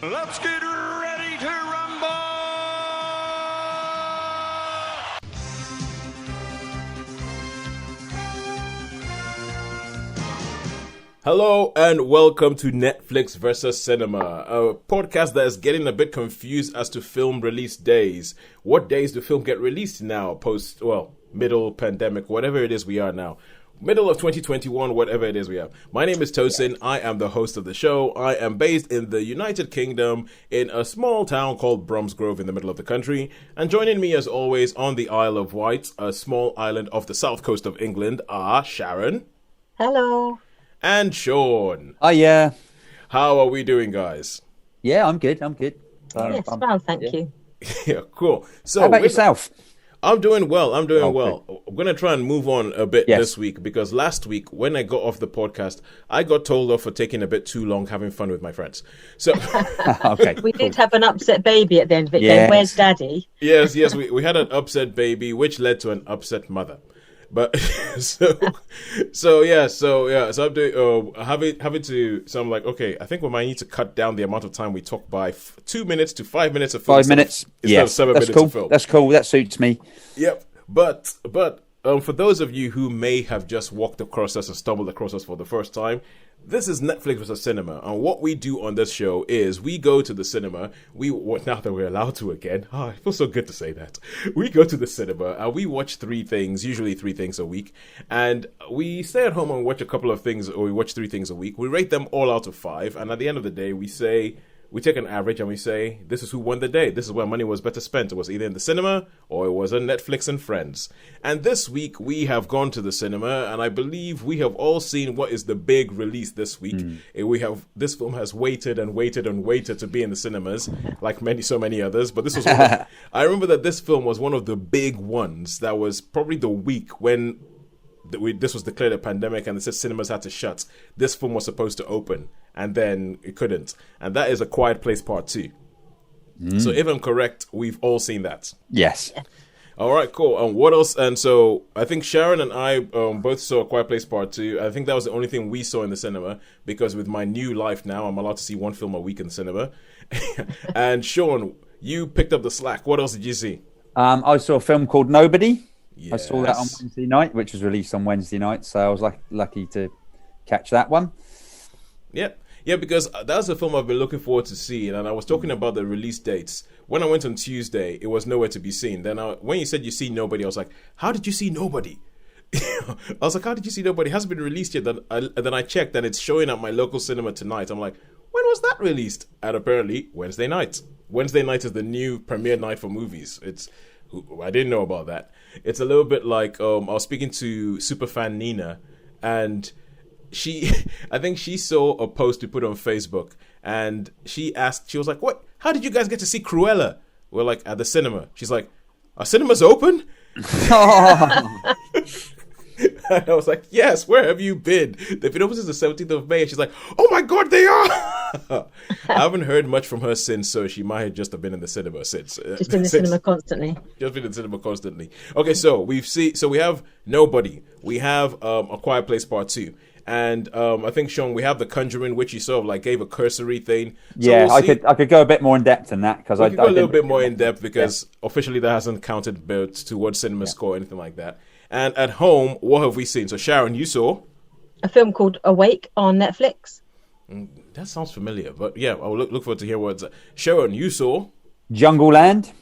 Let's get ready to rumble! Hello and welcome to Netflix vs. Cinema, a podcast that is getting a bit confused as to film release days. What days do film get released now, middle pandemic, whatever it is we are now. Middle of 2021, whatever it is we have. My name is Tosin. I am the host of the show. I am based in the United Kingdom in a small town called Bromsgrove in the middle of the country. And joining me as always on the Isle of Wight, a small island off the south coast of England, are Sharon. Hello. And Shaun. Oh, yeah. How are we doing, guys? Yeah, I'm good. Yes, well, thank you. Yeah, cool. So, how about yourself? I'm doing well. I'm well. I'm going to try and move on a bit this week because last week when I got off the podcast, I got told off for taking a bit too long having fun with my friends. So Okay, we did have an upset baby at the end of it. Yes. Where's Daddy? yes, we had an upset baby, which led to an upset mother. But so I'm doing having to. So I'm like, okay, I think we might need to cut down the amount of time we talk by 2 minutes to 5 minutes of film. 5 minutes. Instead of 7 that's minutes cool. of film. That's cool. That suits me. Yep. But for those of you who may have just walked across us and stumbled across us for the first time, this is Netflix vs. Cinema, and what we do on this show is we go to the cinema. Now that we're allowed to again, it feels so good to say that. We go to the cinema and we watch usually three things a week, and we stay at home and watch a couple of things, or we watch 3 things a week. We rate them all out of 5, and at the end of the day, we take an average and we say, this is who won the day. This is where money was better spent. It was either in the cinema or it was on Netflix and Friends. And this week we have gone to the cinema, and I believe we have all seen what is the big release this week. This film has waited and waited and waited to be in the cinemas, like so many others. But this was I remember that this film was one of the big ones that was probably the week when this was declared a pandemic and they said cinemas had to shut. This film was supposed to open and then it couldn't, and that is A Quiet Place Part 2. So if I'm correct, we've all seen that. Yes. All right, cool. What else? And so I think Sharon and I both saw A Quiet Place Part 2. I think that was the only thing we saw in the cinema, because with my new life now, I'm allowed to see 1 film a week in the cinema. And Shaun, you picked up the slack. What else did you see? I saw a film called Nobody. Yes. I saw that on Wednesday night, which was released on Wednesday night, so I was lucky to catch that one. Yep. Yeah, because that's a film I've been looking forward to seeing, and I was talking about the release dates. When I went on Tuesday, it was nowhere to be seen. Then when you said you see Nobody, I was like, how did you see Nobody? I was like, how did you see Nobody? It hasn't been released yet. Then I checked, and it's showing at my local cinema tonight. I'm like, when was that released? And apparently, Wednesday night. Wednesday night is the new premiere night for movies. I didn't know about that. It's a little bit like, I was speaking to superfan Nina, and I think she saw a post we put on Facebook, and she was like, what? How did you guys get to see Cruella? We're like, at the cinema. She's like, are cinemas open? And I was like, yes, where have you been? They've been open since the 17th of May. And she's like, oh my God, they are! I haven't heard much from her since, so she might have just been in the cinema since. Just in the cinema constantly. Just been in the cinema constantly. Okay, so we have Nobody. We have A Quiet Place Part 2. And I think, Shaun, we have The Conjuring, which you sort of like gave a cursory thing. So yeah, I could go a bit more in depth than that, because I go a little bit more in depth because officially that hasn't counted towards cinema score or anything like that. And at home, what have we seen? So Sharon, you saw a film called Awake on Netflix. That sounds familiar, but yeah, I'll look forward to hear what. Sharon, you saw Jungleland,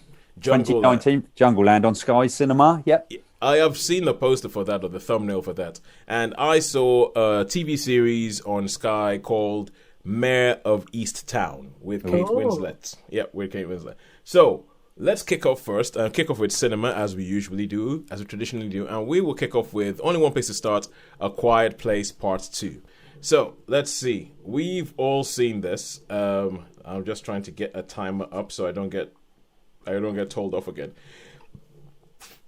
2019 Jungleland on Sky Cinema. Yep. I have seen the poster for that, or the thumbnail for that, and I saw a TV series on Sky called Mare of Easttown with Kate Winslet. Yeah, with Kate Winslet. So let's kick off first, kick off with cinema as we usually do, as we traditionally do, and we will kick off with only one place to start: A Quiet Place Part 2. So let's see. We've all seen this. I'm just trying to get a timer up so I don't get told off again.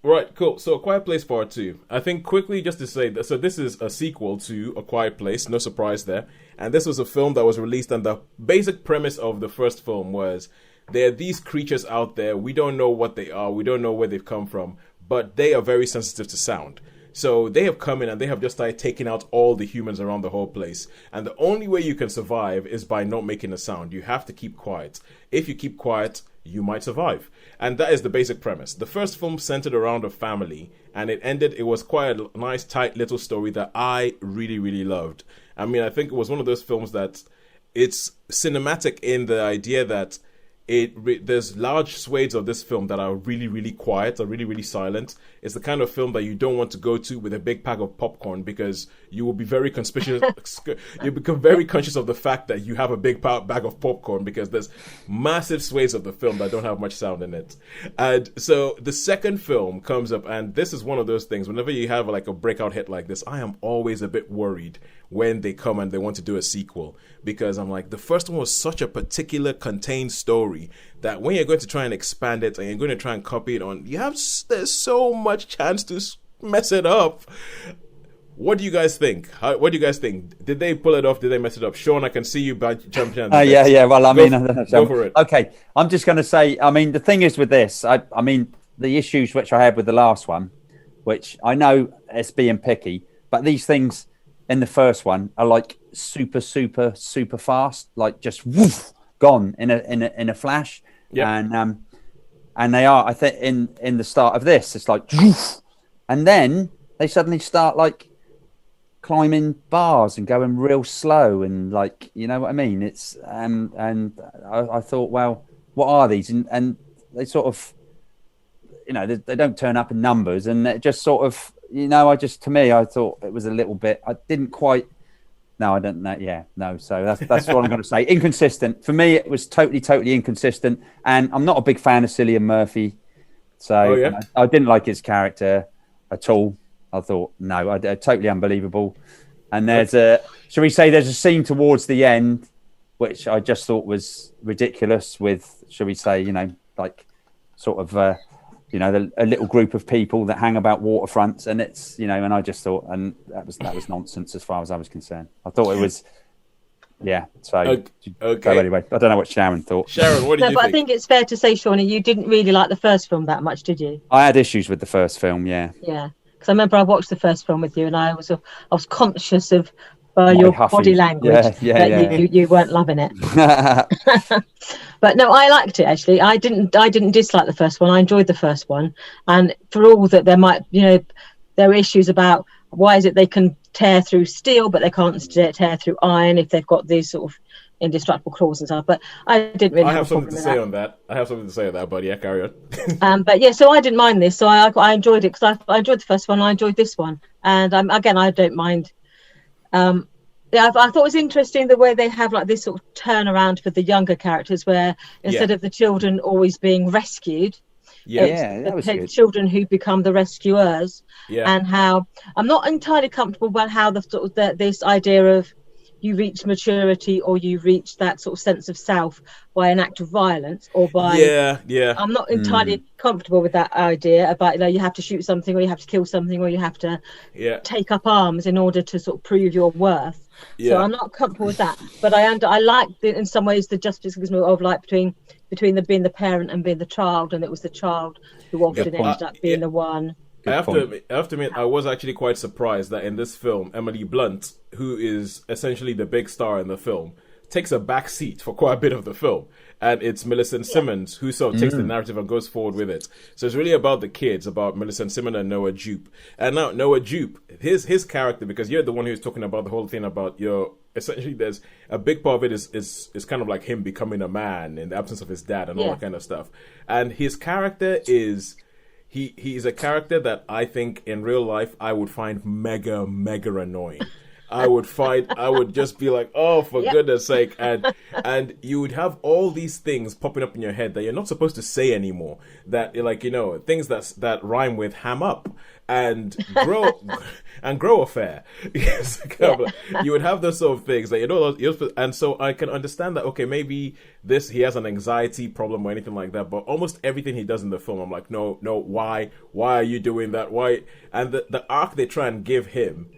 Right, cool. So A Quiet Place Part 2. I think quickly just to say, so this is a sequel to A Quiet Place, no surprise there. And this was a film that was released, and the basic premise of the first film was there are these creatures out there. We don't know what they are. We don't know where they've come from, but they are very sensitive to sound. So they have come in and they have just started taking out all the humans around the whole place. And the only way you can survive is by not making a sound. You have to keep quiet. If you keep quiet, you might survive. And that is the basic premise. The first film centered around a family, and it was quite a nice, tight little story that I really, really loved. I mean, I think it was one of those films that it's cinematic in the idea that there's large swathes of this film that are really, really quiet, are really, really silent. It's the kind of film that you don't want to go to with a big pack of popcorn because you will be very conspicuous. You become very conscious of the fact that you have a big bag of popcorn because there's massive swathes of the film that don't have much sound in it. And so the second film comes up, and this is one of those things. Whenever you have like a breakout hit like this, I am always a bit worried when they come and they want to do a sequel, because I'm like, the first one was such a particular contained story that when you're going to try and expand it and you're going to try and copy it on, there's so much chance to mess it up. What do you guys think? What do you guys think? Did they pull it off? Did they mess it up? Shaun, I can see you jumping in. Yeah. Well, I mean, go for it. Okay, I'm just going to say, I mean, the thing is with this, I mean, the issues which I had with the last one, which I know it's being picky, but these things in the first one are like super fast, like just woof, gone in a flash. Yeah. And they are, I think, in the start of this, it's like woof, and then they suddenly start like climbing bars and going real slow, and like, you know what I mean? It's and I thought, well, what are these? And they sort of, you know, they don't turn up in numbers, and it just sort of, you know, I thought it was a little bit, I didn't quite, no, I don't know. Yeah, no. So that's what I'm going to say. Inconsistent. For me, it was totally inconsistent. And I'm not a big fan of Cillian Murphy. So I didn't like his character at all. I thought, no, totally unbelievable. And there's shall we say, there's a scene towards the end, which I just thought was ridiculous with, shall we say, you know, like sort of, you know, a little group of people that hang about waterfronts, and it's, you know, and I just thought, and that was nonsense as far as I was concerned. I thought it was, yeah. So okay. Anyway, I don't know what Sharon thought. Sharon, what did you think? But I think it's fair to say, Shaun, you didn't really like the first film that much, did you? I had issues with the first film, yeah. Yeah, because I remember I watched the first film with you, and I was conscious of your huffy body language you weren't loving it. But no, I liked it actually. I didn't dislike the first one. I enjoyed the first one, and for all that there might, you know, there are issues about why is it they can tear through steel but they can't tear through iron if they've got these sort of indestructible claws and stuff. But I didn't really. I have something to say on that. But yeah, carry on. But yeah, so I didn't mind this. So I enjoyed it because I enjoyed the first one. I enjoyed this one, and again, I don't mind. Yeah, I thought it was interesting the way they have like this sort of turnaround for the younger characters, where instead of the children always being rescued, that was good. Children who become the rescuers, and how I'm not entirely comfortable about how this idea of you reach maturity or you reach that sort of sense of self by an act of violence or by I'm not entirely comfortable with that idea about, you know, you have to shoot something or you have to kill something or you have to take up arms in order to sort of prove your worth. So I'm not comfortable with that, but I like in some ways the justification of like between being the parent and being the child, and it was the child who often ended up being the one. I have to admit, I was actually quite surprised that in this film, Emily Blunt, who is essentially the big star in the film, takes a back seat for quite a bit of the film. And it's Millicent Simmons who sort of takes the narrative and goes forward with it. So it's really about the kids, about Millicent Simmons and Noah Jupe. And now Noah Jupe, his character, because you're the one who's talking about the whole thing about essentially there's a big part of it is kind of like him becoming a man in the absence of his dad and all that kind of stuff. And his character is... He's a character that I think in real life I would find mega annoying. I would just be like, oh, for goodness sake. And you would have all these things popping up in your head that you're not supposed to say anymore. That, like, you know, things that rhyme with ham up and grow a fair. You would have those sort of things that, you know, and so I can understand that, okay, maybe he has an anxiety problem or anything like that, but almost everything he does in the film, I'm like, no, why are you doing that? Why? And the arc they try and give him,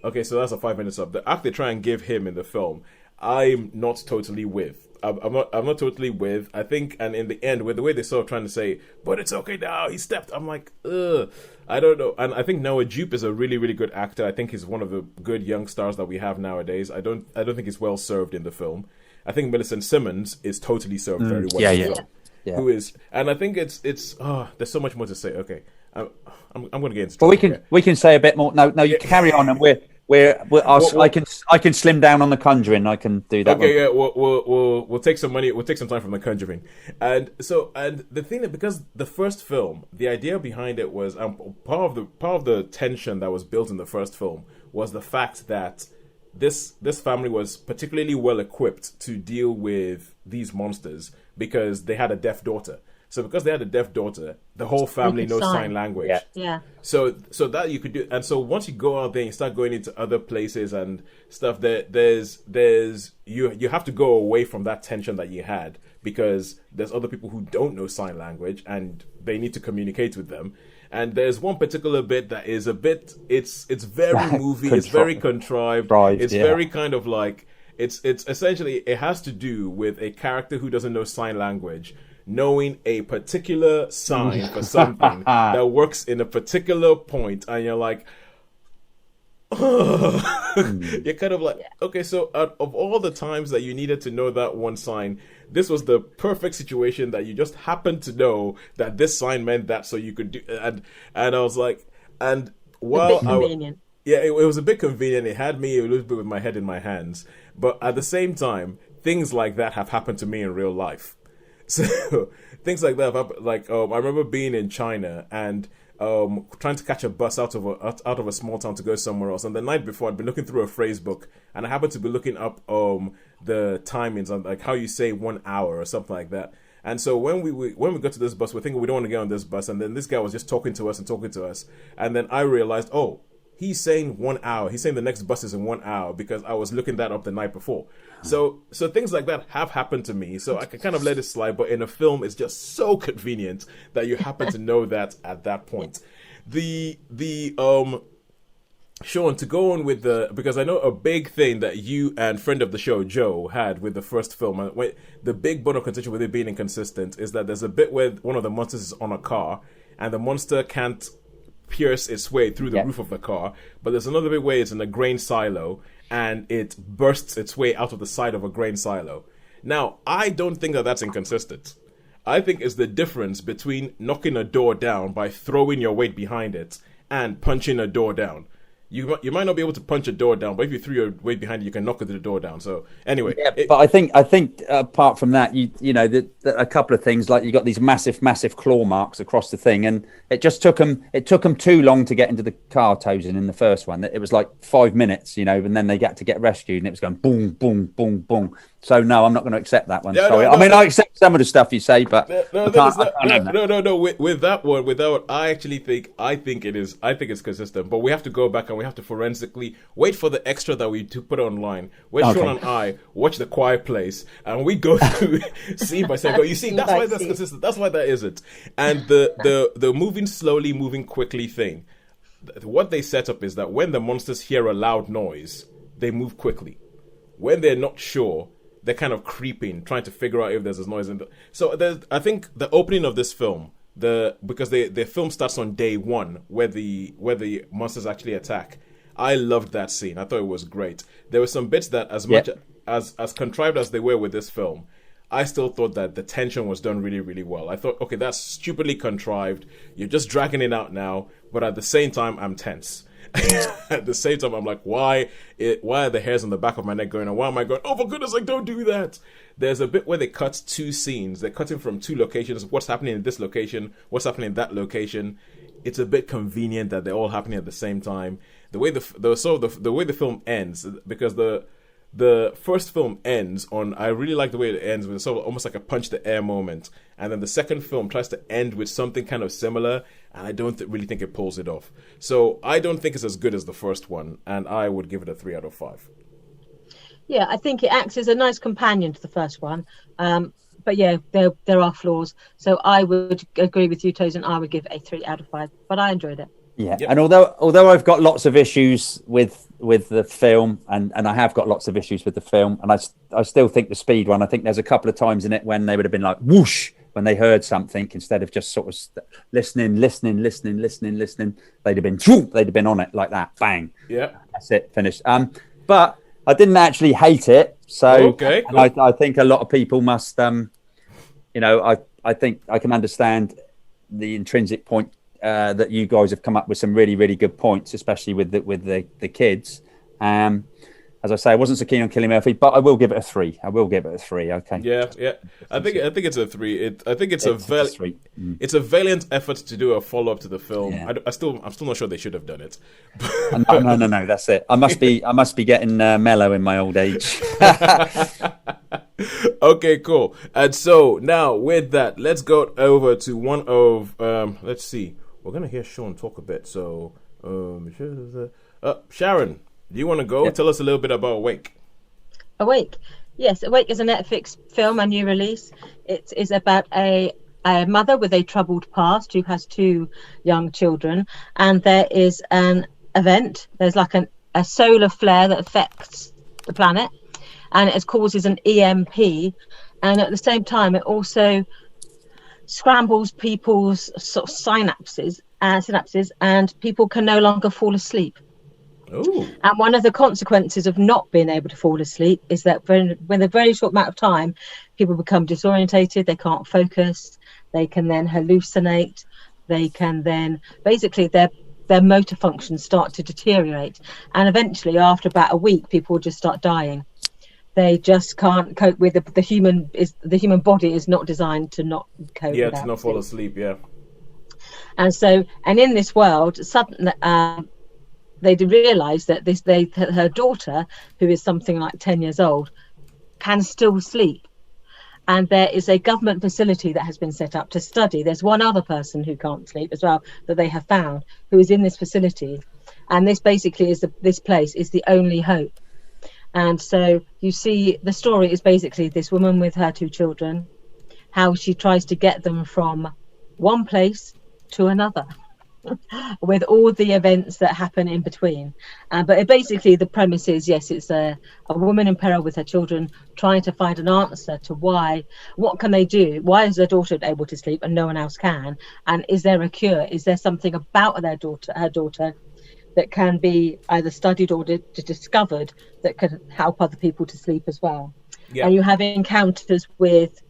okay, so that's a 5 minutes up. The arc they try and give him in the film, I'm not totally with. I'm not totally with. I think, and in the end, with the way they sort of trying to say, but it's okay now, he stepped. I'm like, ugh, I don't know. And I think Noah Jupe is a really, really good actor. I think he's one of the good young stars that we have nowadays. I don't think he's well served in the film. I think Millicent Simmons is totally served very well. Yeah. Who is, and I think it's there's so much more to say. Okay, I'm going to get into. Well, we can say a bit more. No, you carry on, and I can slim down on the Conjuring. I can do that. Okay, one. Yeah, we'll take some money. We'll take some time from the Conjuring, and the thing that, because the first film, the idea behind it was part of the tension that was built in the first film was the fact that this family was particularly well equipped to deal with these monsters because they had a deaf daughter. So because they had a deaf daughter, the whole family knows sign language. Yeah. So that you could do, and so once you go out there and you start going into other places and stuff, there's you have to go away from that tension that you had, because there's other people who don't know sign language and they need to communicate with them. And there's one particular bit that is a bit, it's very movie, it's very contrived, very kind of like, it's essentially, it has to do with a character who doesn't know sign language knowing a particular sign for something that works in a particular point, and you're like, you're kind of like, okay, so out of all the times that you needed to know that one sign, this was the perfect situation that you just happened to know that this sign meant that, so you could do, and I was like, and while it was a bit convenient. It had me a little bit with my head in my hands, but at the same time, things like that have happened to me in real life. So things like that have happened. Like I remember being in China and trying to catch a bus out of a small town to go somewhere else. And the night before, I'd been looking through a phrase book, and I happened to be looking up the timings on like how you say 1 hour or something like that. And so when we got to this bus, we're thinking we don't want to get on this bus, and then this guy was just talking to us, and then I realized, oh, he's saying 1 hour. He's saying the next bus is in 1 hour because I was looking that up the night before. So things like that have happened to me. So I can kind of let it slide. But in a film, it's just so convenient that you happen to know that at that point. Shaun, to go on with because I know a big thing that you and friend of the show Joe had with the first film, and the big bone of contention with it being inconsistent is that there's a bit where one of the monsters is on a car and the monster can't pierce its way through the roof of the car, but there's another bit where it's in a grain silo and it bursts its way out of the side of a grain silo. Now, I don't think that that's inconsistent. I think it's the difference between knocking a door down by throwing your weight behind it and punching a door down. You might not be able to punch a door down, but if you threw your weight behind it, you can knock the door down. So anyway, but I think apart from that, you know, a couple of things, like you got these massive claw marks across the thing, and it just took them too long to get into the car, Tosin, in the first one. It was like 5 minutes, you know, and then they got to get rescued, and it was going boom, boom, boom, boom. So no, I'm not going to accept that one. Sorry, I accept some of the stuff you say, but with that one, I actually think it's consistent, but we have to go back and we have to forensically wait for the extra that we put online. Where Shaun and I watch The Quiet Place, and we go through scene by scene. You see, that's why that's consistent. That's why that isn't. And the moving slowly, moving quickly thing. What they set up is that when the monsters hear a loud noise, they move quickly. When they're not sure, they're kind of creeping, trying to figure out if there's a noise. So I think the opening of this film, because the film starts on day one where the monsters actually attack. I loved that scene. I thought it was great. There were some bits that, as much as contrived as they were with this film, I still thought that the tension was done really, really well. I thought, okay, that's stupidly contrived. You're just dragging it out now, but at the same time, I'm tense. At the same time, I'm like, why are the hairs on the back of my neck going on? Why am I going, oh, for goodness sake, don't do that. There's a bit where they cut two scenes. They're cutting from two locations. What's happening in this location? What's happening in that location? It's a bit convenient that they're all happening at the same time. The way the way the film ends, because the first film ends on, I really like the way it ends with sort of almost like a punch the air moment, and then the second film tries to end with something kind of similar, and I don't really think it pulls it off. So I don't think it's as good as the first one, and I would give it a 3 out of 5. Yeah, I think it acts as a nice companion to the first one, but yeah, there are flaws. So I would agree with you, Tosin. I would give it a 3 out of 5, but I enjoyed it. Yeah, Yep. and although I've got lots of issues with the film, and I have got lots of issues with the film, and I still think the speed one. I think there's a couple of times in it when they would have been like whoosh when they heard something instead of just sort of listening. They'd have been on it like that, bang. Yeah. That's it, finished. But I didn't actually hate it, so Okay, cool. I think a lot of people must. I think I can understand the intrinsic point. That you guys have come up with some really, really good points, especially with the kids. As I say, I wasn't so keen on Cillian Murphy, but I will give it a 3. Okay. Yeah. I think it's a 3. I think it's a 3. It's a valiant effort to do a follow up to the film. Yeah. I'm still not sure they should have done it. No. That's it. I must be getting mellow in my old age. Okay, cool. And so now with that, let's go over to one of let's see. We're gonna hear Shaun talk a bit. So Sharon, do you want to go? Yep. Tell us a little bit about Awake. Awake. Yes, Awake is a Netflix film, a new release. It is about a mother with a troubled past who has 2 young children, and there is an event. There's like a solar flare that affects the planet, and it causes an EMP, and at the same time it also scrambles people's sort of synapses, and people can no longer fall asleep. Ooh. And one of the consequences of not being able to fall asleep is that when a very short amount of time, people become disorientated, they can't focus, they can then hallucinate, they can then basically their motor functions start to deteriorate, and eventually after about a week people just start dying. They just can't cope with the human body is not designed to not cope. Yeah, to not fall asleep. Yeah. And in this world, suddenly they realise that her daughter, who is something like 10 years old, can still sleep. And there is a government facility that has been set up to study. There's one other person who can't sleep as well that they have found, who is in this facility, and this basically is this place is the only hope. And so you see the story is basically this woman with her 2 children, how she tries to get them from one place to another with all the events that happen in between. But basically the premise is, yes, it's a woman in peril with her children trying to find an answer to what can they do? Why is their daughter able to sleep and no one else can? And is there a cure? Is there something about her daughter that can be either studied or discovered that could help other people to sleep as well? Yeah. And you have encounters with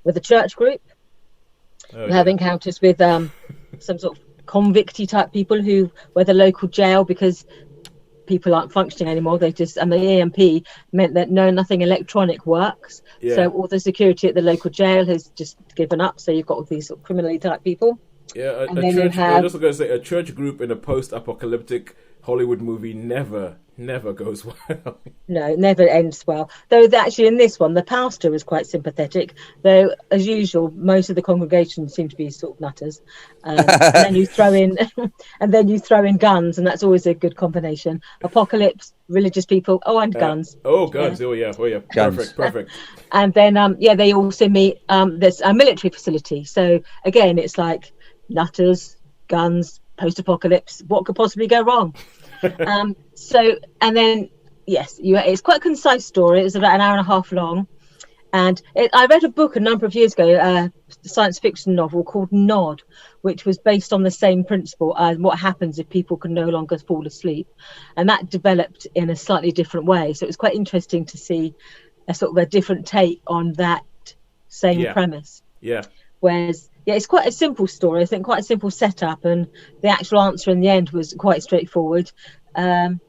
a church group. You have encounters with some sort of convicty type people where the local jail, because people aren't functioning anymore. They just, and the EMP meant that nothing electronic works. Yeah. So all the security at the local jail has just given up. So you've got all these sort of criminally type people. Yeah, a church. I was also going to say a church group in a post-apocalyptic Hollywood movie never goes well. No, it never ends well. Though actually in this one, the pastor was quite sympathetic. Though, as usual, most of the congregation seem to be sort of nutters. And then you throw in guns, and that's always a good combination. Apocalypse, religious people, and guns. Guns. Yeah. Oh yeah. Guns. Perfect. And then they also meet. There's a military facility. So again, it's like nutters, guns, post-apocalypse. What could possibly go wrong? It's quite a concise story. It's about an hour and a half long, and I read a book a number of years ago, a science fiction novel called Nod, which was based on the same principle as what happens if people can no longer fall asleep, and that developed in a slightly different way. So it was quite interesting to see a sort of a different take on that same premise. Yeah. Whereas it's quite a simple story, I think, quite a simple setup, and the actual answer in the end was quite straightforward. Not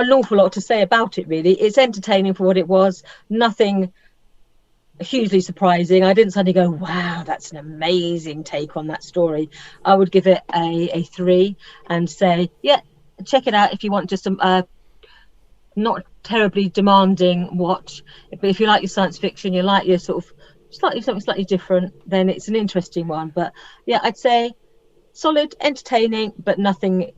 an awful lot to say about it, really. It's entertaining for what it was, nothing hugely surprising. I didn't suddenly go, wow, that's an amazing take on that story. I would give it a 3 and say, check it out if you want just a not terribly demanding watch. But if you like your science fiction, you like your sort of something slightly different, then it's an interesting one. But I'd say solid, entertaining, but nothing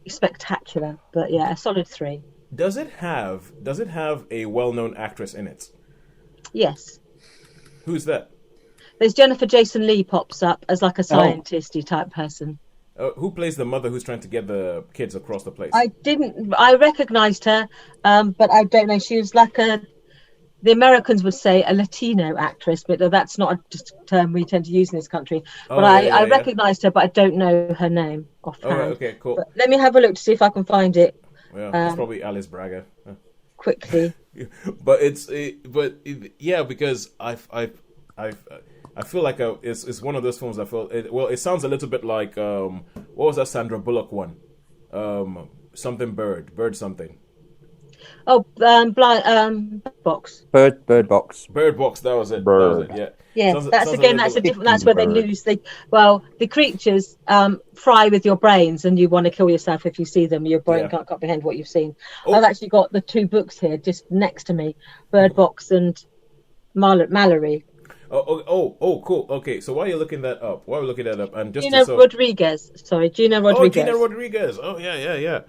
spectacular. But a solid 3. Does it have a well-known actress in it? Yes. Who's that? There's Jennifer Jason Leigh pops up as like a scientisty type person. Who plays the mother who's trying to get the kids across the place? I recognised her, but I don't know. She was like the Americans would say a Latino actress, but that's not a term we tend to use in this country. But I recognised her, but I don't know her name offhand. Oh, okay, cool. But let me have a look to see if I can find it. Yeah, it's probably Alice Braga. Quickly. But because I feel like it's one of those films I feel it sounds a little bit like what was that Sandra Bullock one? Something bird something. Oh, box. Bird box. Bird box. That was it. Bird. That was it. Yeah. Sounds That's a different. That's where they lose. The creatures fry with your brains, and you want to kill yourself if you see them. Your brain can't comprehend what you've seen. Oh. I've actually got the 2 books here, just next to me: Bird Box and Mallory. Oh, cool. Okay, so while you're looking that up, and just Gina Rodriguez. Sorry, Gina Rodriguez. Oh, Gina Rodriguez. Oh, yeah.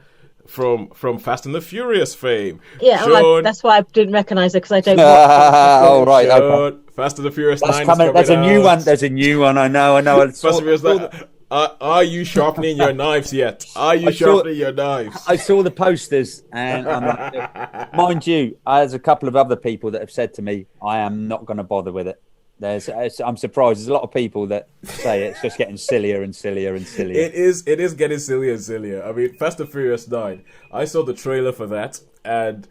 From Fast and the Furious fame. Yeah, Shaun, that's why I didn't recognise her, because I don't watch Oh, right. Shaun, Okay. Fast and the Furious That's 9 coming. There's a new out. one. There's a new one. I know. Fast and Furious 9. Are you sharpening your knives yet? Sharpening your knives? I saw the posters, and I'm like, mind you, there's a couple of other people that have said to me, I am not going to bother with it. I'm surprised. There's a lot of people that say it's just getting sillier and sillier and sillier. It is getting sillier and sillier. I mean, Fast and Furious 9. I saw the trailer for that, and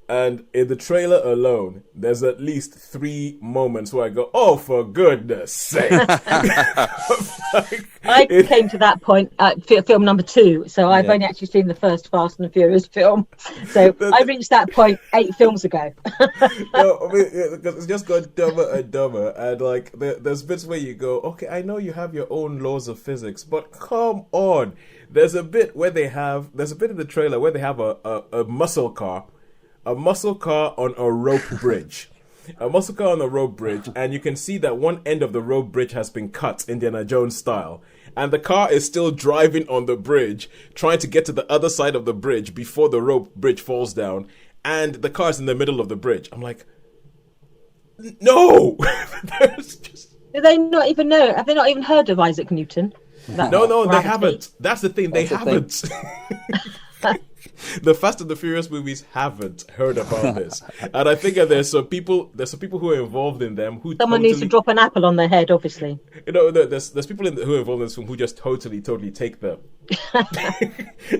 in the trailer alone, there's at least 3 moments where I go, "Oh, for goodness sake!" I came to that point at film number 2, so I've only actually seen the first Fast and the Furious film. So I reached that point 8 films ago. No, I mean, because it's just got dumber and dumber, and like there's bits where you go, "Okay, I know you have your own laws of physics, but come on." There's a bit in the trailer where they have a muscle car. A muscle car on a rope bridge. And you can see that one end of the rope bridge has been cut, Indiana Jones style. And the car is still driving on the bridge, trying to get to the other side of the bridge before the rope bridge falls down. And the car's in the middle of the bridge. I'm like, no! Do they not even know? Have they not even heard of Isaac Newton? No, they haven't. That's the thing, they haven't. The Fast and the Furious movies haven't heard about this, and I think that there's some people who are involved in them who someone needs to drop an apple on their head, obviously. There's people who are involved in this film who just totally take them,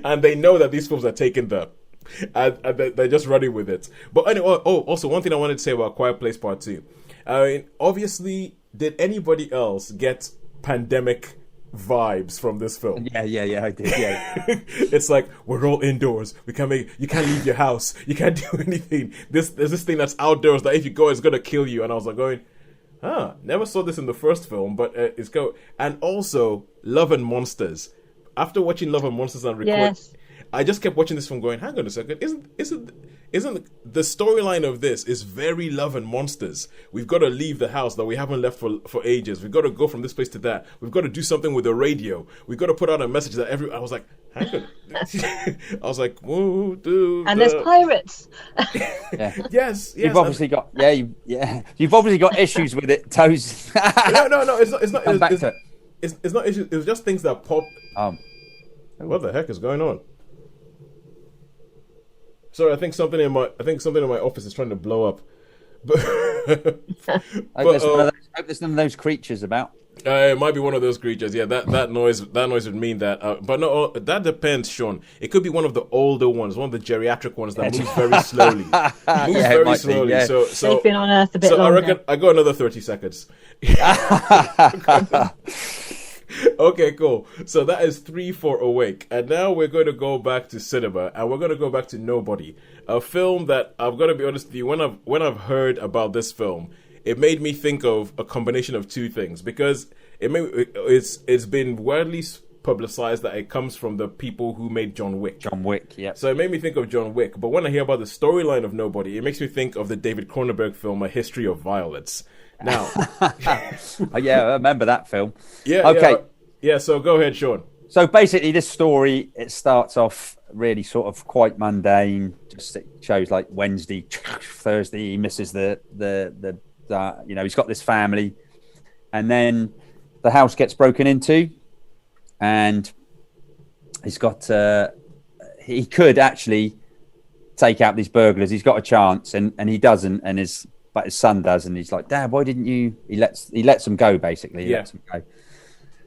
and they know that these films are taking them, and they're just running with it. But anyway, also one thing I wanted to say about Quiet Place Part 2. I mean, obviously, did anybody else get pandemic vibes from this film? Yeah, I did. Yeah. It's like, we're all indoors. You can't leave your house. You can't do anything. There's this thing that's outdoors that if you go, it's gonna kill you. And I was like going, never saw this in the first film, but it's go. And also, Love and Monsters. After watching Love and Monsters and record, I just kept watching this film going, hang on a second, isn't the storyline of this is very Love and Monsters. We've got to leave the house that we haven't left for ages. We've got to go from this place to that. We've got to do something with the radio. We've got to put out a message that I was like, hang on. I was like, whoa, dude. And there's pirates. Yes. You've obviously got You've obviously got issues with it, Tosin. No. It's not. Come back to it. It's not issues. It was just things that popped. What the heck is going on? Sorry, I think something in my office is trying to blow up. But I hope there's none of those creatures about. It might be one of those creatures. Yeah, that noise would mean that. But no, that depends, Shaun. It could be one of the older ones, one of the geriatric ones that moves very slowly. Slowly. Yeah. So they've been on Earth a bit longer. I reckon I got another 30 seconds. Okay, cool. So that is 3 for Awake. And now we're going to go back to cinema, and we're going to go back to Nobody, a film that I'm going to be honest with you, when I've heard about this film, it made me think of a combination of 2 things, because it's been widely publicized that it comes from the people who made John Wick. John Wick, yeah. So it made me think of John Wick, but when I hear about the storyline of Nobody, it makes me think of the David Cronenberg film A History of Violence. Now, yeah, I remember that film. Yeah. Okay. Yeah. So go ahead, Shaun. So basically, this story, it starts off really sort of quite mundane. Just it shows like Wednesday, Thursday. He misses the he's got this family, and then the house gets broken into, and he's got he could actually take out these burglars. He's got a chance, and he doesn't, but his son does, and he's like, Dad, why didn't you? He lets them go, basically. He lets them go.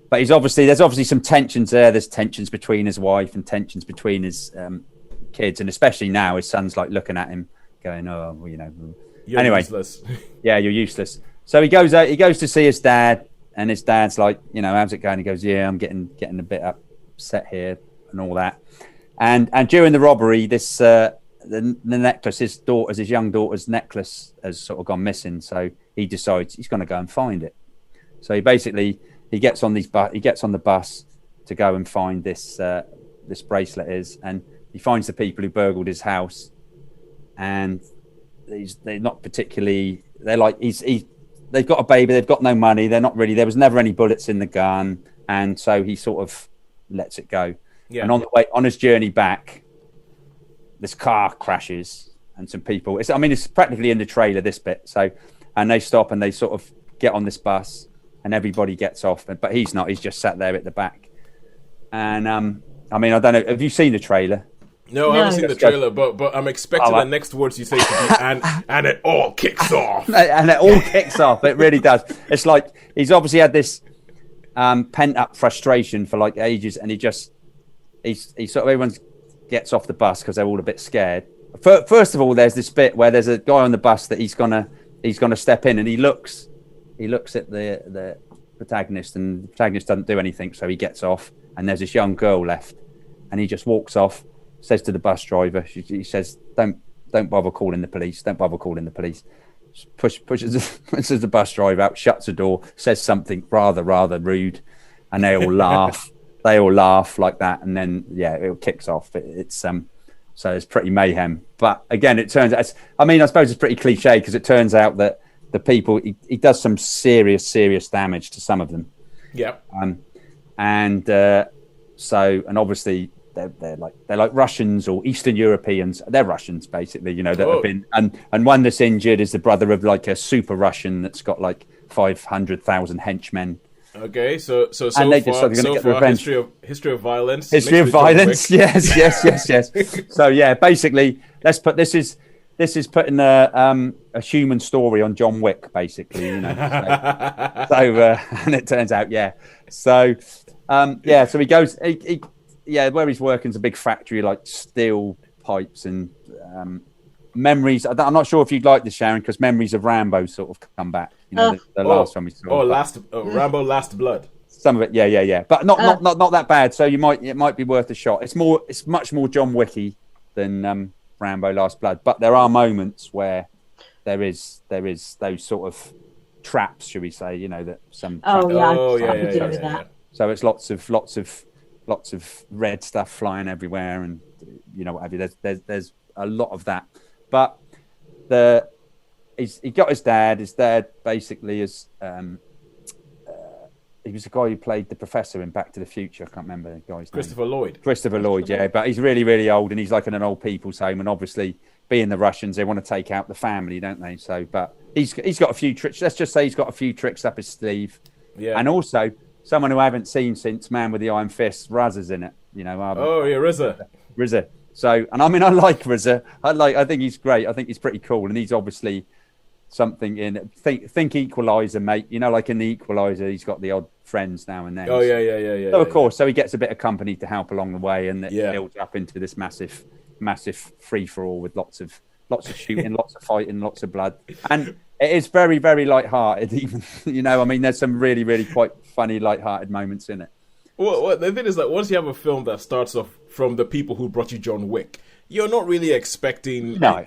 But there's obviously some tensions there. There's tensions between his wife and tensions between his kids, and especially now his son's like looking at him, going, "Oh, well, you're anyway, useless." Yeah, you're useless. So he goes out. He goes to see his dad, and his dad's like, "How's it going?" He goes, "Yeah, I'm getting a bit upset here and all that." And during the robbery, this the necklace, his young daughter's necklace, has sort of gone missing. So he decides he's going to go and find it. So he gets on the bus to go and find this bracelet and he finds the people who burgled his house, and they're not particularly. They're like they've got a baby, they've got no money, they're not really. There was never any bullets in the gun, and so he sort of lets it go. Yeah. And on his journey back, this car crashes, and some people. It's practically in the trailer, this bit. So, and they stop and they sort of get on this bus. And everybody gets off, but he's not. He's just sat there at the back. And I don't know. Have you seen the trailer? No, I haven't seen the trailer, but I'm expecting the next words you say to be and it all kicks off. And it all kicks off. It really does. It's like he's obviously had this pent up frustration for like ages, and he sort of everyone gets off the bus because they're all a bit scared. First of all, there's this bit where there's a guy on the bus that he's gonna step in, and he looks at the protagonist, and the protagonist doesn't do anything, so he gets off, and there's this young girl left, and he just walks off, says to the bus driver, he says, don't bother calling the police, pushes the bus driver out, shuts the door, says something rather rude, and they all laugh like that, and then it kicks off. So it's pretty mayhem, but again, it turns out, I suppose it's pretty cliche, because it turns out that the people, he does some serious damage to some of them. Yeah. And obviously they're like Russians or Eastern Europeans. They're Russians basically, that have been, and one that's injured is the brother of like a super Russian that's got like 500,000 henchmen. Okay, so and they far, history of violence. History of violence. Yes. So yeah, basically, this is putting a human story on John Wick, basically, So and it turns out, So he goes, where he's working is a big factory, like steel pipes and memories. I'm not sure if you'd like this, Sharon, because memories of Rambo sort of come back. The last one we saw. Rambo: Last Blood. Some of it, yeah, but not that bad. So it might be worth a shot. It's much more John Wicky than Rambo: Last Blood, but there are moments where there is those sort of traps, should we say? That some. That. So it's lots of red stuff flying everywhere, and what have you. There's a lot of that, but he got his dad. His dad basically is. He was the guy who played the professor in Back to the Future. I can't remember the guy's name. Christopher Lloyd, yeah. But he's really, really old, and he's like in an old people's home. And obviously, being the Russians, they want to take out the family, don't they? So, but he's got a few tricks. Let's just say he's got a few tricks up his sleeve. Yeah. And also, someone who I haven't seen since Man with the Iron Fist, Raz's in it. RZA. So, and I like RZA. I think he's great. I think he's pretty cool, and he's obviously something in think Equalizer, mate. Like in the Equalizer, he's got the odd friends now and then. So of course, so he gets a bit of company to help along the way, and it builds up into this massive free for all with lots of shooting, lots of fighting, lots of blood, and it is very, very light-hearted. Even there's some really, really quite funny light-hearted moments in it. Well, the thing is that once you have a film that starts off from the people who brought you John Wick, you're not really expecting. No,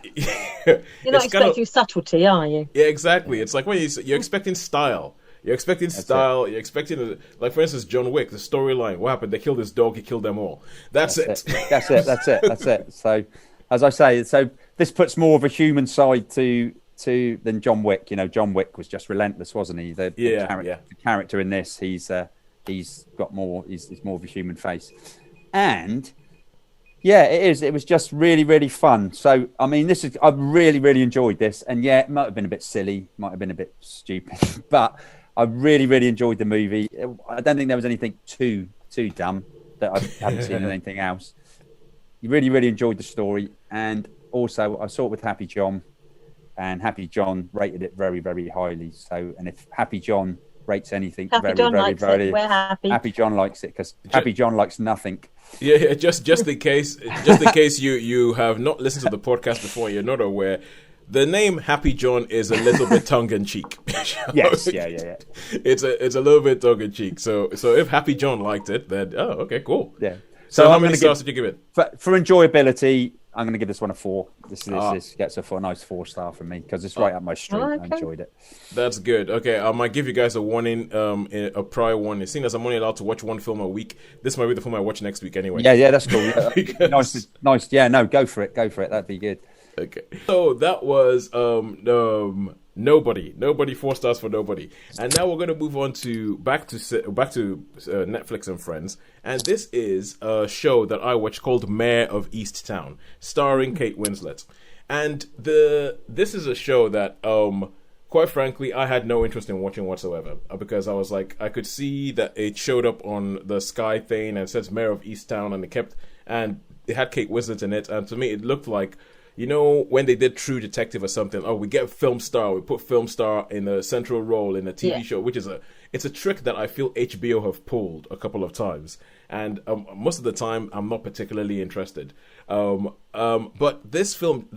you're not expecting subtlety, are you? Yeah, exactly. It's like when you're expecting style. You're expecting style. You're expecting, like, for instance, John Wick. The storyline. What happened? They killed his dog. He killed them all. That's it. That's it. So, as I say, this puts more of a human side to than John Wick. John Wick was just relentless, wasn't he? The character in this, he's got more. He's more of a human face, and. Yeah, it is. It was just really, really fun. So, I've really, really enjoyed this. And yeah, it might have been a bit silly, might have been a bit stupid, but I really, really enjoyed the movie. I don't think there was anything too dumb. that I haven't seen in anything else. You really, really enjoyed the story. And also, I saw it with Happy John, and Happy John rated it very, very highly. So, and if Happy John rates anything, Happy John likes it. We're happy. Happy John likes it because Happy John likes nothing. Yeah, just in case, you have not listened to the podcast before, you're not aware. The name Happy John is a little bit tongue in cheek. Yes, yeah. It's a little bit tongue in cheek. So if Happy John liked it, then okay, cool. Yeah. So how many stars did you give it? For enjoyability, I'm going to give this one a 4. This gets a nice 4-star from me because it's right up my street. Okay. I enjoyed it. That's good. Okay, I might give you guys a warning, a prior warning. Seeing as I'm only allowed to watch one film a week, this might be the film I watch next week anyway. Yeah, that's cool. Yeah. Nice. Yeah, no, go for it. That'd be good. Okay. So that was Nobody. 4 stars for Nobody. And now we're going to move on to back to Netflix and Friends. And this is a show that I watched called Mare of Easttown, starring Kate Winslet. And this is a show that quite frankly I had no interest in watching whatsoever, because I was like, I could see that it showed up on the Sky thing and it says Mare of Easttown, and it had Kate Winslet in it, and to me it looked like, you know, when they did True Detective or something, we get film star, we put film star in a central role in a TV show, which is it's a trick that I feel HBO have pulled a couple of times, and most of the time I'm not particularly interested. But this film,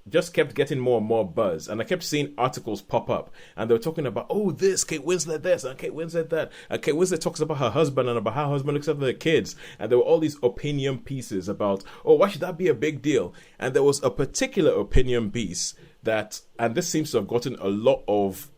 just kept getting more and more buzz, and I kept seeing articles pop up, and they were talking about, this Kate Winslet this and Kate Winslet that, and Kate Winslet talks about her husband and about how her husband looks after their kids, and there were all these opinion pieces about, why should that be a big deal? And there was a particular opinion piece that, and this seems to have gotten a lot of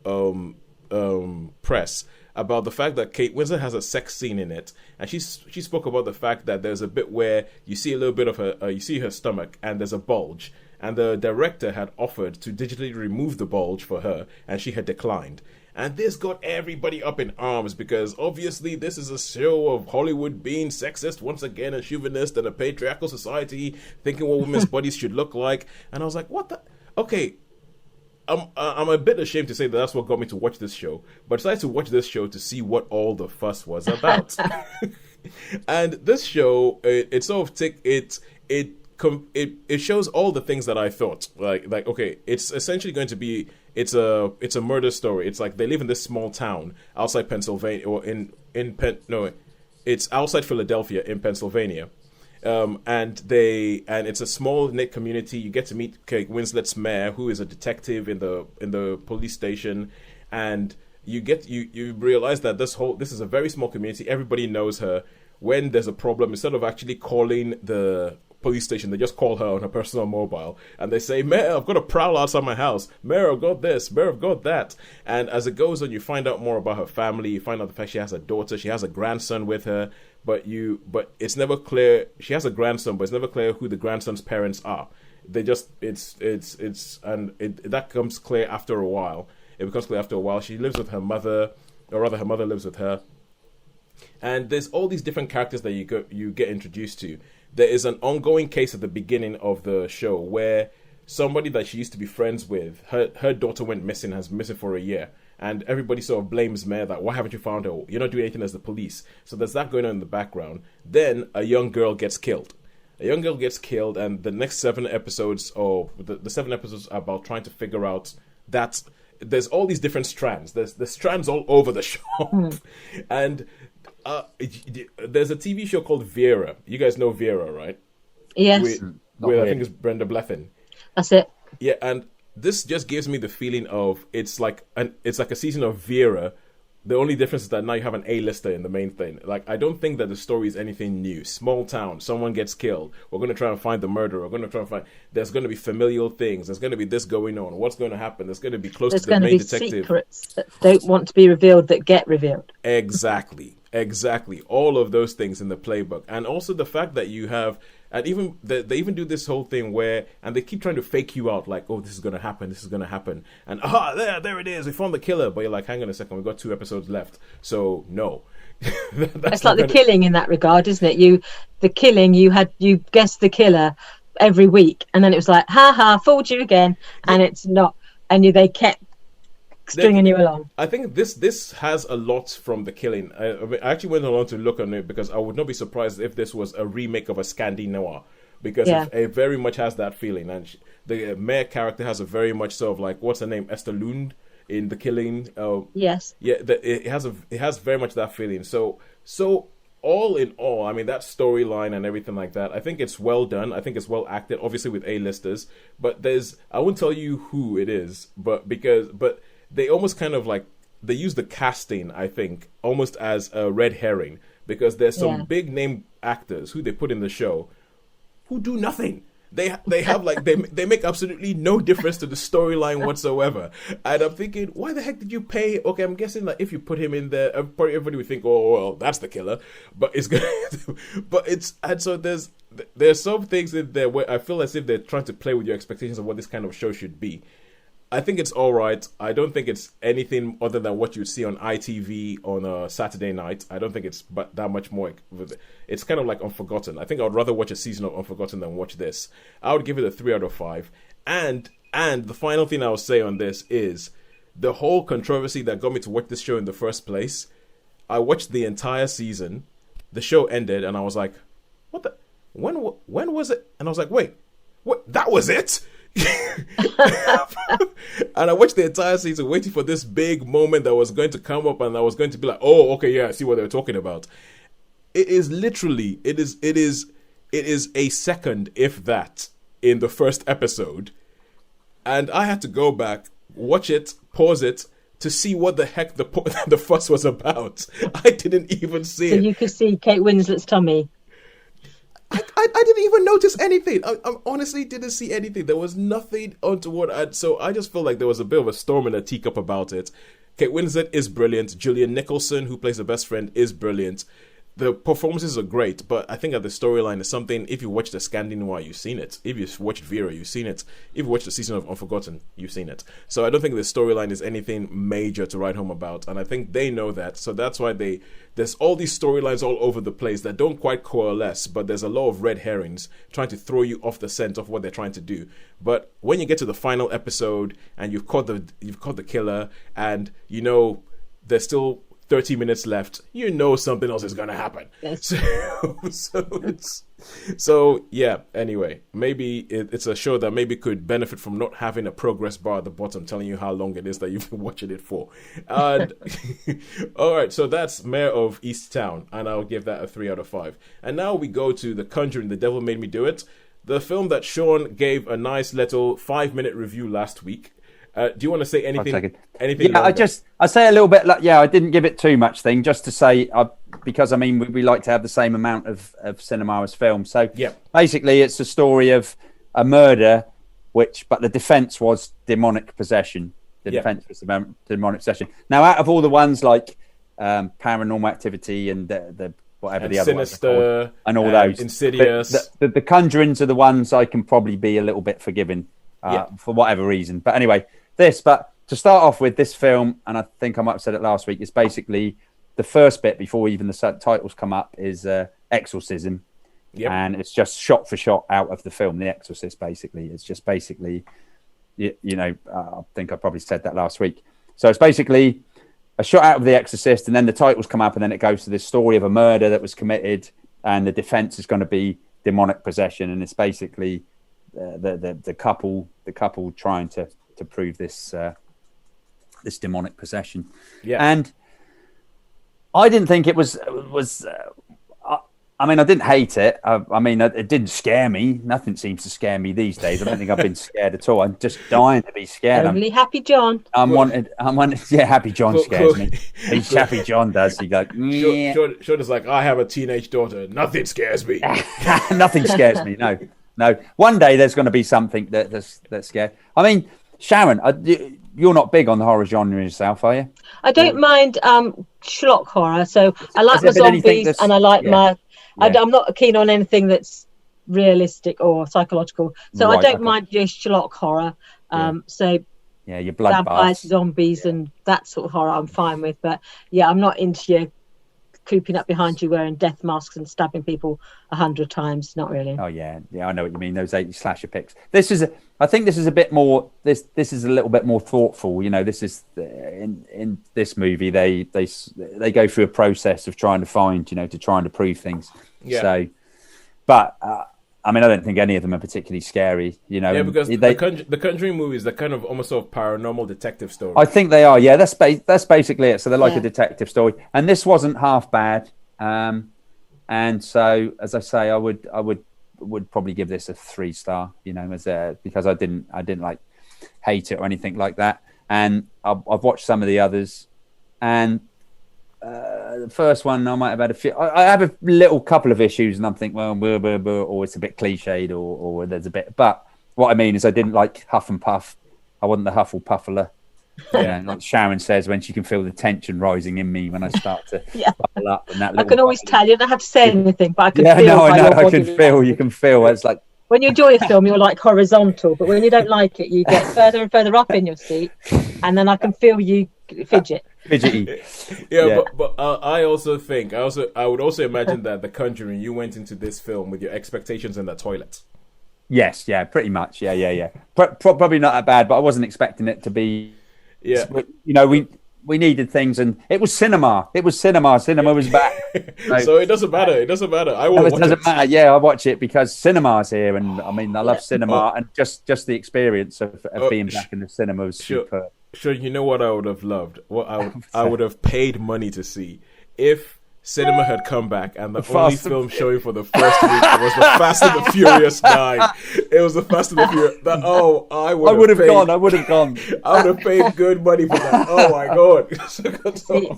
press, about the fact that Kate Winslet has a sex scene in it, and she spoke about the fact that there's a bit where you see a little bit of her, you see her stomach, and there's a bulge. And the director had offered to digitally remove the bulge for her, and she had declined. And this got everybody up in arms, because obviously this is a show of Hollywood being sexist once again, and chauvinist, and a patriarchal society thinking what women's bodies should look like. And I was like, what the? Okay, I'm a bit ashamed to say that that's what got me to watch this show, but I decided to watch this show to see what all the fuss was about. And this show, it sort of it shows all the things that I thought. Like okay, it's essentially going to be it's a murder story. It's like they live in this small town outside Pennsylvania, or it's outside Philadelphia in Pennsylvania. And it's a small knit community. You get to meet Kate Winslet's mayor, who is a detective in the police station, and you realize that this is a very small community. Everybody knows her. When there's a problem, instead of actually calling the police station, they just call her on her personal mobile, and they say, Mayor, I've got a prowl outside my house. Mayor, I've got this. Mayor, I've got that. And as it goes on, you find out more about her family. You find out the fact she has a daughter. She has a grandson with her, but it's never clear. She has a grandson, but it's never clear who the grandson's parents are. They just that comes clear after a while. It becomes clear after a while. She lives with her mother, or rather, her mother lives with her. And there's all these different characters that you get introduced to. There is an ongoing case at the beginning of the show where somebody that she used to be friends with, her daughter went missing, has been missing for a year. And everybody sort of blames Mare that, why haven't you found her? You're not doing anything as the police. So there's that going on in the background. Then a young girl gets killed. And the next 7 episodes, or the 7 episodes, are about trying to figure out that there's all these different strands. There's strands all over the show. And there's a TV show called Vera. You guys know Vera, right? Yes. With I think it's Brenda Blethyn. That's it. Yeah, and this just gives me the feeling of it's like a season of Vera. The only difference is that now you have an A-lister in the main thing. Like, I don't think that the story is anything new. Small town, someone gets killed. We're going to try and find the murderer. We're going to try and find... There's going to be familial things. There's going to be this going on. What's going to happen? There's going to be close to the main detective. There's going to be secrets that don't want to be revealed that get revealed. Exactly. All of those things in the playbook. And also the fact that you have... And even they even do this whole thing where, and they keep trying to fake you out, like, this is going to happen, and there it is, we found the killer. But you're like, hang on a second, we've got 2 episodes left, so no. It's like the killing in that regard, isn't it? You guessed the killer every week, and then it was like, fooled you again, and it's not. And they kept stringing you along. I think this has a lot from The Killing. I actually went along to look on it because I would not be surprised if this was a remake of a Scandi noir, because it very much has that feeling. And the Mare character has a very much sort of like, what's her name, Esther Lund in The Killing. Yes. Yeah, it has very much that feeling. So all in all, I mean, that storyline and everything like that, I think it's well done. I think it's well acted, obviously with A-listers. But I won't tell you who it is, but they almost kind of like, they use the casting, I think, almost as a red herring, because there's some big name actors who they put in the show who do nothing. They have like they make absolutely no difference to the storyline whatsoever. And I'm thinking, why the heck did you pay? Okay, I'm guessing that if you put him in there, probably everybody would think, oh well, that's the killer. But it's good. But it's, and so there's some things in there where I feel as if they're trying to play with your expectations of what this kind of show should be. I think it's all right. I don't think it's anything other than what you'd see on ITV on a Saturday night. I don't think it's that much more. It's kind of like Unforgotten. I think I would rather watch a season of Unforgotten than watch this. I would give it a 3 out of 5. And the final thing I will say on this is the whole controversy that got me to watch this show in the first place. I watched the entire season. The show ended, and I was like, "What the? When was it?" And I was like, "Wait, what? That was it?" And I watched the entire season waiting for this big moment that was going to come up, and I was going to be like, oh, okay, yeah, I see what they were talking about. It is literally, it is a second, if that, in the first episode. And I had to go back, watch it, pause it, to see what the heck the fuss was about. I didn't even see it. So you could see Kate Winslet's tummy. I didn't even notice anything. I honestly didn't see anything. There was nothing untoward. So I just feel like there was a bit of a storm in a teacup about it. Kate Winslet is brilliant. Julian Nicholson, who plays the best friend, is brilliant. The performances are great, but I think that the storyline is something, if you watch the Scandi Noir, you've seen it. If you've watched Vera, you've seen it. If you watched the season of Unforgotten, you've seen it. So I don't think the storyline is anything major to write home about, and I think they know that. So that's why there's all these storylines all over the place that don't quite coalesce, but there's a lot of red herrings trying to throw you off the scent of what they're trying to do. But when you get to the final episode and you've caught the killer, and you know there's still 30 minutes left, you know something else is going to happen. Yes. So yeah, anyway, maybe it's a show that maybe could benefit from not having a progress bar at the bottom telling you how long it is that you've been watching it for. And all right, so that's Mare of Easttown, and I'll give that a 3 out of 5. And now we go to The Conjuring, The Devil Made Me Do It, the film that Shaun gave a nice little 5-minute review last week. Do you want to say anything? Yeah, I say a little bit. I didn't give it too much thing, just to say because I mean we like to have the same amount of cinema as film. So yeah, basically it's a story of a murder, but the defense was demonic possession. The defense was demonic possession. Now, out of all the ones like Paranormal Activity and the whatever and the other Sinister ones and all those Insidious, the Conjurings are the ones I can probably be a little bit forgiving for whatever reason. But anyway. But to start off with, this film, and I think I might have said it last week, is basically the first bit before even the titles come up is exorcism, and it's just shot for shot out of the film The Exorcist. Basically, it's just basically, I think I probably said that last week. So it's basically a shot out of The Exorcist, and then the titles come up, and then it goes to this story of a murder that was committed, and the defense is going to be demonic possession, and it's basically the couple trying to prove this demonic possession. And I didn't think it was I mean, I didn't hate it. I mean, it didn't scare me. Nothing seems to scare me these days. I don't think I've been scared at all. I'm just dying to be scared. Only Happy John. Happy John scares me. Happy John does. He goes, Sean is like, I have a teenage daughter. Nothing scares me. Nothing scares me. No. One day there's going to be something that's scared. I mean, Sharon, you're not big on the horror genre yourself, are you? I don't mind schlock horror. So I like my zombies, and I like my. Yeah. I'm not keen on anything that's realistic or psychological. So I don't mind your schlock horror. So your blood vampires, zombies, and that sort of horror I'm fine with. But I'm not into your creeping up behind you wearing death masks and stabbing people 100 times. Not really. Oh yeah, I know what you mean. Those 80 slasher pics. I think this is a bit more. This is a little bit more thoughtful. This is in this movie. They go through a process of trying to find, to trying to prove things. Yeah. So, but I don't think any of them are particularly scary. Yeah, because the Conjuring movies, they're kind of almost sort of paranormal detective stories. I think they are. Yeah, that's basically it. So they're like a detective story, and this wasn't half bad. And so, as I say, I would probably give this a 3-star, because I didn't like hate it or anything like that. And I've watched some of the others, and the first one I might have had a few. I have a little couple of issues, and I'm thinking, well, blah, blah, blah, or it's a bit cliched, or there's a bit. But what I mean is, I didn't like huff and puff. I wasn't the huffle-puffler. Like Sharon says, when she can feel the tension rising in me when I start to bubble up. And that I can always tell. You don't have to say anything, but I can feel. I know. I can feel. You can feel. It's like when you enjoy a film, you're like horizontal, but when you don't like it, you get further and further up in your seat, and then I can feel you fidgety. But I also think I would also imagine that The Conjuring, you went into this film with your expectations in the toilet. Yes, pretty much. Yeah. Probably not that bad, but I wasn't expecting it to be. Yeah, we needed things, and it was cinema. Cinema was back. So it doesn't matter. It doesn't matter. Yeah, I watch it because cinema's here, and I love cinema, and just the experience of being back in the cinema was superb. Sure, you know what I would have loved? What I would have paid money to see if cinema had come back and the only film showing for the first week was the Fast and the Furious 9. It was the Fast and the Furious. I would have gone. I would have paid good money for that. Oh my god!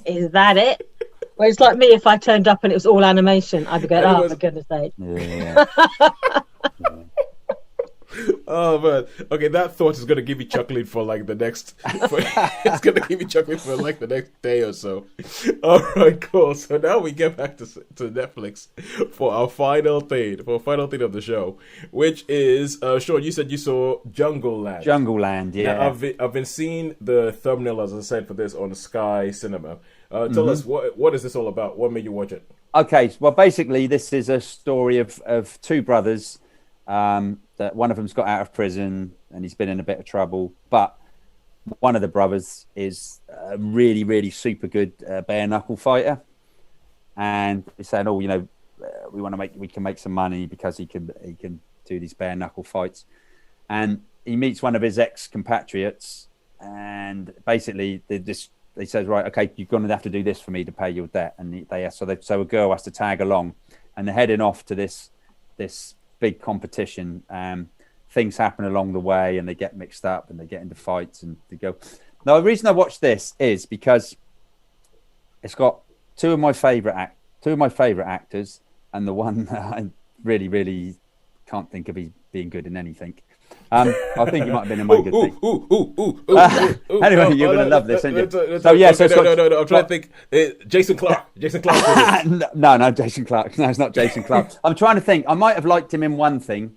Is that it? Well, it's like me if I turned up and it was all animation. I'd be going, "Oh, for goodness sake!" Yeah. Oh man, okay, that thought is gonna give me chuckling for like the next. It's gonna give me chuckling for like the next day or so. All right, cool. So now we get back to Netflix for our final thing of the show, which is Shaun. You said you saw Jungle Land. Yeah. Now, I've been seeing the thumbnail, as I said, for this on Sky Cinema. Tell us what is this all about? What made you watch it? Okay, well, basically, this is a story of two brothers. That one of them's got out of prison and he's been in a bit of trouble, but one of the brothers is a really, really super good bare knuckle fighter, and he's saying, "Oh, we can make some money because he can do these bare knuckle fights." And he meets one of his ex compatriots, and basically he says, "Right, okay, you're going to have to do this for me to pay your debt." And so a girl has to tag along, and they're heading off to this big competition. Things happen along the way, and they get mixed up, and they get into fights, and they go. Now, the reason I watched this is because it's got two of my favorite actors, and the one that I really, really can't think of being good in anything. I think he might have been in one good thing. Anyway, you're going to love this, aren't you? No. I'm trying to think. Jason Clarke. No, Jason Clarke. No, it's not Jason Clarke. I'm trying to think. I might have liked him in one thing.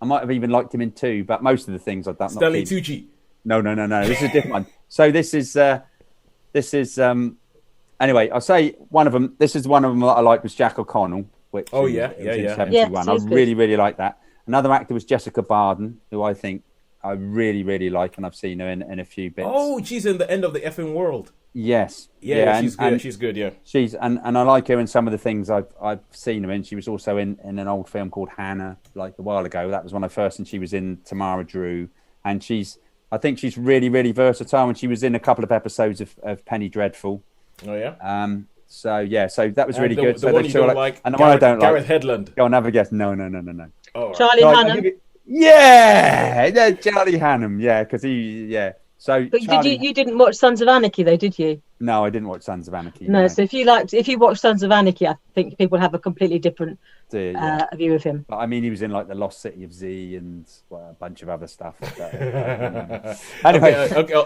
I might have even liked him in two, but most of the things I've done. Stanley Tucci. No. This is a different one. So this is. Anyway, I'll say one of them. This is one of them that I like was Jack O'Connell. Which in 71. I really, really like that. Another actor was Jessica Barden, who I think I really, really like, and I've seen her in a few bits. Oh, she's in The End of the Effing World. Yes. Yeah, she's good. She's good, yeah. She's and I like her in some of the things I've seen her in. She was also in an old film called Hannah, like a while ago. That was when I first, and she was in Tamara Drew. And I think she's really, really versatile, and she was in a couple of episodes of Penny Dreadful. Oh, yeah? So that was really good. The one you don't like, and the one I don't like. Gareth Hedlund. Go on, have a guess. No. Oh, Charlie Hunnam. Yeah, Charlie Hunnam. Yeah, because So, but you didn't watch Sons of Anarchy though, did you? No, I didn't watch Sons of Anarchy. No, so if you watch Sons of Anarchy, I think people have a completely different view of him. But I mean, he was in like the Lost City of Z and a bunch of other stuff. Anyway,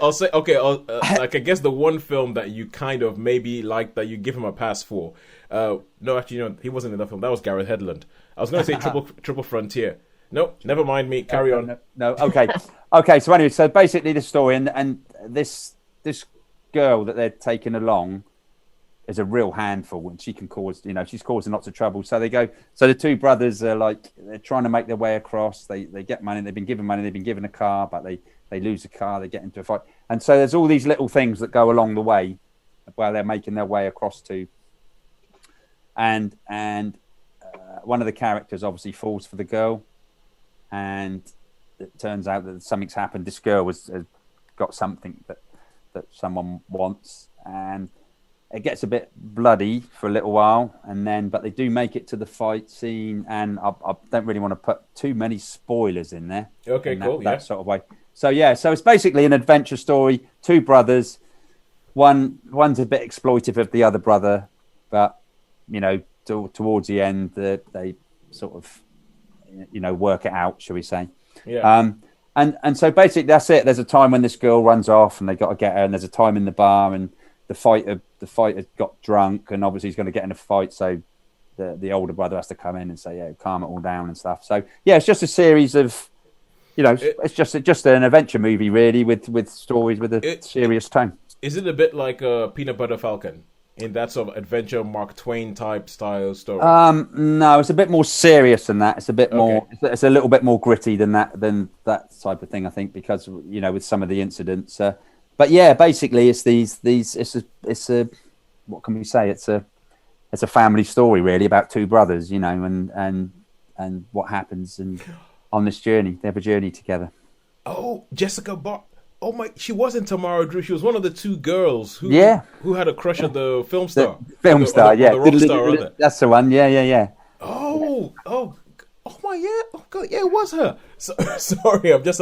I'll say like I guess the one film that you kind of maybe like that you give him a pass for. No, actually, no, he wasn't in that film. That was Gareth Hedlund. I was going to say Triple Frontier. Nope, never mind me. Carry on. No. Okay. So anyway, so basically the story and this girl that they're taking along, is a real handful, and she can cause, she's causing lots of trouble. So the two brothers are like, they're trying to make their way across. They get money. They've been given money. They've been given a car, but they lose the car. They get into a fight, and so there's all these little things that go along the way while they're making their way across to. And one of the characters obviously falls for the girl, and it turns out that something's happened. This girl has got something that someone wants, and it gets a bit bloody for a little while, but they do make it to the fight scene, and I don't really want to put too many spoilers in there. Okay, cool. That sort of way. So it's basically an adventure story. Two brothers, one's a bit exploitive of the other brother, but towards the end, they sort of, work it out, shall we say? Yeah. And so basically that's it. There's a time when this girl runs off, and they got to get her. And there's a time in the bar, and the fighter got drunk, and obviously he's going to get in a fight. So the older brother has to come in and say, "Yeah, calm it all down and stuff." So it's just a series of, it's just an adventure movie really with stories with a serious tone. Is it a bit like Peanut Butter Falcon? In that sort of adventure Mark Twain type style story? No, it's a bit more serious than that. It's a bit more. It's a little bit more gritty than that type of thing, I think, because with some of the incidents. But basically, it's it's a what can we say? It's a family story really about two brothers, and what happens on this journey. They have a journey together. Oh, Jessica Oh my! She wasn't Tamara Drew. She was one of the two girls who had a crush on the film star. The rock star. That's the one. Yeah. Oh my! Yeah. Oh God! Yeah, it was her. Sorry, I'm just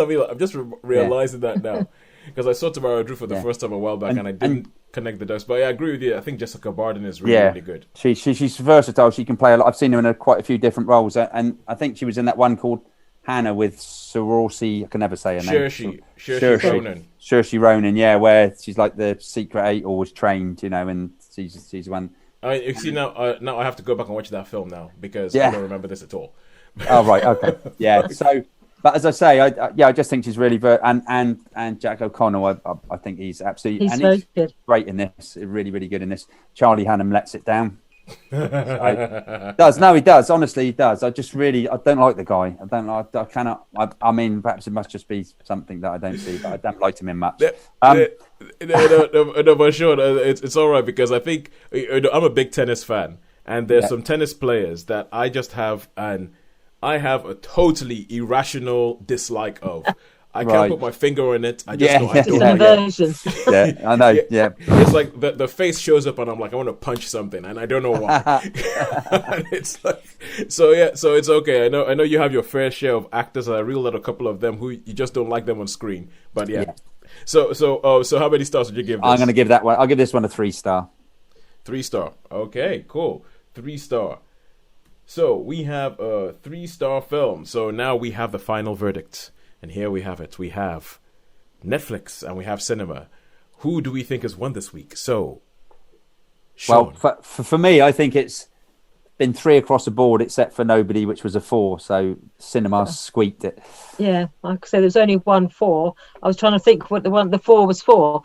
realizing that now because I saw Tamara Drew for the first time a while back, and I didn't connect the dots. But I agree with you. I think Jessica Barden is really good. She's versatile. She can play a lot. I've seen her in quite a few different roles, and I think she was in that one called Hannah with Sororsi, I can never say her name. Saoirse Ronan, where she's like the secret eight, always trained, and she's one. You see now I have to go back and watch that film now because I don't remember this at all. Oh right, okay, yeah. So, but as I say, I just think she's really and Jack O'Connell, I think he's absolutely he's good. Great in this, really really good in this. Charlie Hunnam lets it down. He does. Honestly, he does. I don't like the guy. I cannot. I mean, perhaps it must just be something that I don't see, but I don't like him in much. No, but sure, it's all right because I think I'm a big tennis fan, and there's some tennis players that I just have I have a totally irrational dislike of. I can't put my finger on it. I just know I don't like it. Yeah, I know. Yeah. It's like the face shows up and I'm like, I want to punch something and I don't know why. And it's like, so it's okay. I know you have your fair share of actors, and I reeled out a couple of them who you just don't like them on screen. But So how many stars would you give this? I'm going to give that one. I'll give this one a 3-star. 3-star. Okay, cool. 3-star. So we have a 3-star film. So now we have the final verdict. And here we have it. We have Netflix and we have cinema. Who do we think has won this week? So, Shaun. Well, for me, I think it's been 3 across the board, except for Nobody, which was a 4. So cinema squeaked it. Yeah, like I said, there's only 1 4. I was trying to think what the 4 was for.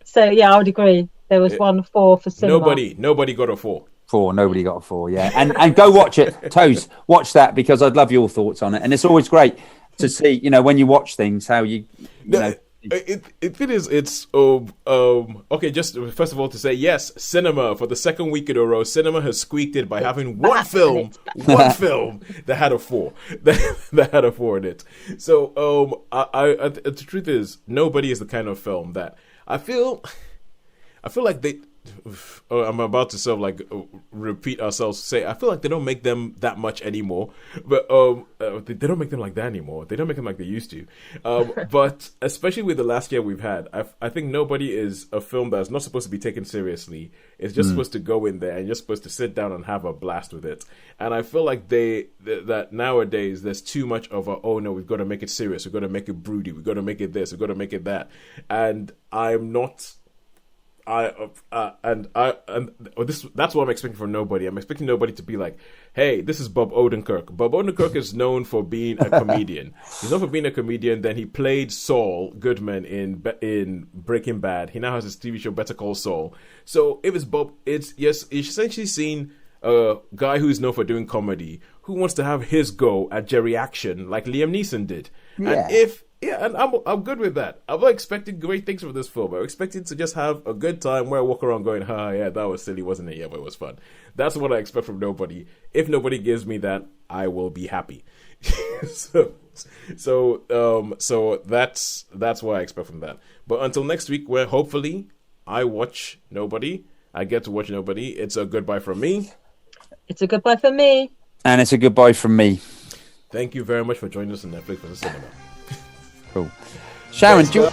So yeah, I would agree. There was 1 4 for cinema. Nobody got a 4. Nobody got a 4, yeah. And go watch it, Toes. Watch that because I'd love your thoughts on it. And it's always great to see, when you watch things, how you know. It's okay. Just first of all to say yes, cinema for the second week in a row. Cinema has squeaked it by having one film that had a 4, that had a 4 in it. So the truth is, Nobody is the kind of film that I feel like they. I'm about to sort of like repeat ourselves. Say I feel like they don't make them that much anymore, but they don't make them like that anymore. They don't make them like they used to. But especially with the last year we've had, I think Nobody is a film that's not supposed to be taken seriously. It's just supposed to go in there and you're supposed to sit down and have a blast with it. And I feel like that nowadays there's too much of oh no, we've got to make it serious. We've got to make it broody. We've got to make it this. We've got to make it that. And I'm not that's what I'm expecting from Nobody. I'm expecting Nobody to be like, hey, this is Bob Odenkirk. Bob Odenkirk is known for being a comedian. He's known for being a comedian. Then he played Saul Goodman in Breaking Bad. He now has his TV show Better Call Saul. So if it's Bob, it's essentially seen a guy who's known for doing comedy who wants to have his go at Jerry action like Liam Neeson did. Yeah. And I'm good with that. I'm not expecting great things from this film. I'm expecting to just have a good time where I walk around going, yeah, that was silly, wasn't it? Yeah, but it was fun. That's what I expect from Nobody. If Nobody gives me that, I will be happy. so that's what I expect from that. But until next week, where hopefully I watch Nobody, I get to watch Nobody. It's a goodbye from me. It's a goodbye from me. And it's a goodbye from me. Thank you very much for joining us on Netflix for the cinema. Cool. Sharon, do you...